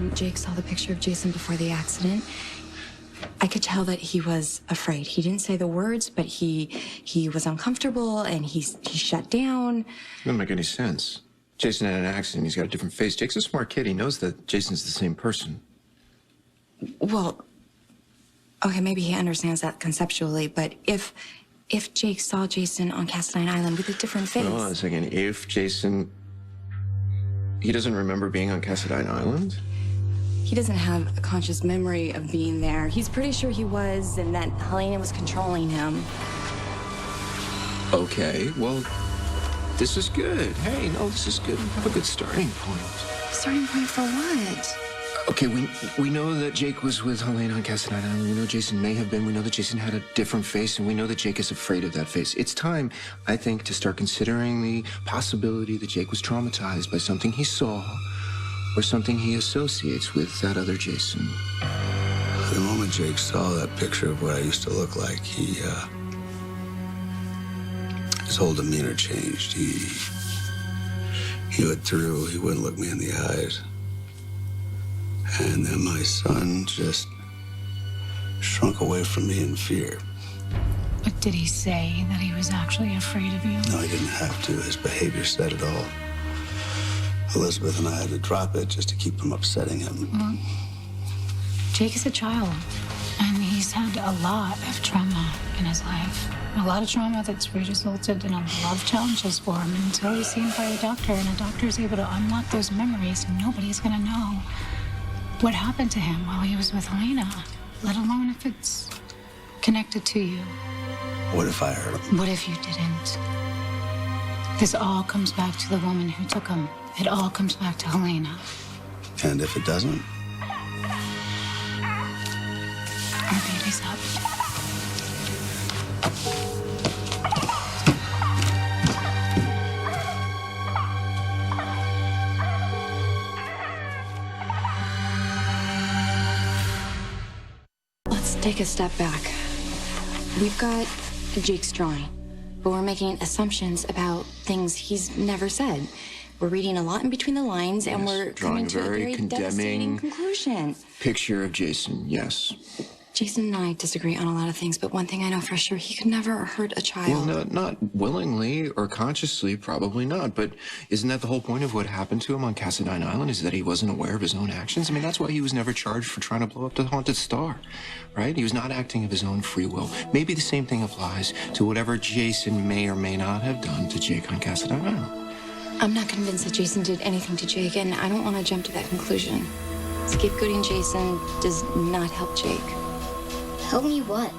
when Jake saw the picture of Jason before the accident, I could tell that he was afraid. He didn't say the words, but he was uncomfortable and he shut down. It doesn't make any sense. Jason had an accident. He's got a different face. Jake's a smart kid. He knows that Jason's the same person. Well, okay, maybe he understands that conceptually, but if Jake saw Jason on Cassadine Island with a different face... Hold on a second. If Jason... He doesn't remember being on Cassadine Island? He doesn't have a conscious memory of being there. He's pretty sure he was and that Helena was controlling him. Okay, well, this is good. Hey, no, this is good. We have a good starting point. Starting point for what? Okay, we know that Jake was with Helena on Cassadine Island. We know Jason may have been. We know that Jason had a different face, and we know that Jake is afraid of that face. It's time, I think, to start considering the possibility that Jake was traumatized by something he saw or something he associates with that other Jason. The moment Jake saw that picture of what I used to look like, his whole demeanor changed. He withdrew. He wouldn't look me in the eyes. And then my son just shrunk away from me in fear. But did he say that he was actually afraid of you? No, he didn't have to. His behavior said it all. Elizabeth and I had to drop it just to keep from upsetting him. Well, Jake is a child, and he's had a lot of trauma in his life. A lot of trauma that's resulted in a lot of challenges for him until he's seen by a doctor, and a doctor is able to unlock those memories, and nobody's going to know what happened to him while he was with Helena, let alone if it's connected to you. What if I hurt him? What if you didn't? This all comes back to the woman who took him. It all comes back to Helena. And if it doesn't? Our baby's up. Let's take a step back. We've got Jake's drawing, but we're making assumptions about things he's never said. We're reading a lot in between the lines, and we're drawing coming to a very devastating condemning conclusion. picture of Jason, yes. Jason and I disagree on a lot of things, but one thing I know for sure, he could never hurt a child. Well, not willingly or consciously, probably not. But isn't that the whole point of what happened to him on Cassadine Island, is that he wasn't aware of his own actions? I mean, that's why he was never charged for trying to blow up the haunted star, right? He was not acting of his own free will. Maybe the same thing applies to whatever Jason may or may not have done to Jake on Cassadine Island. I'm not convinced that Jason did anything to Jake, and I don't want to jump to that conclusion. Scapegoating Jason does not help Jake. Help me what?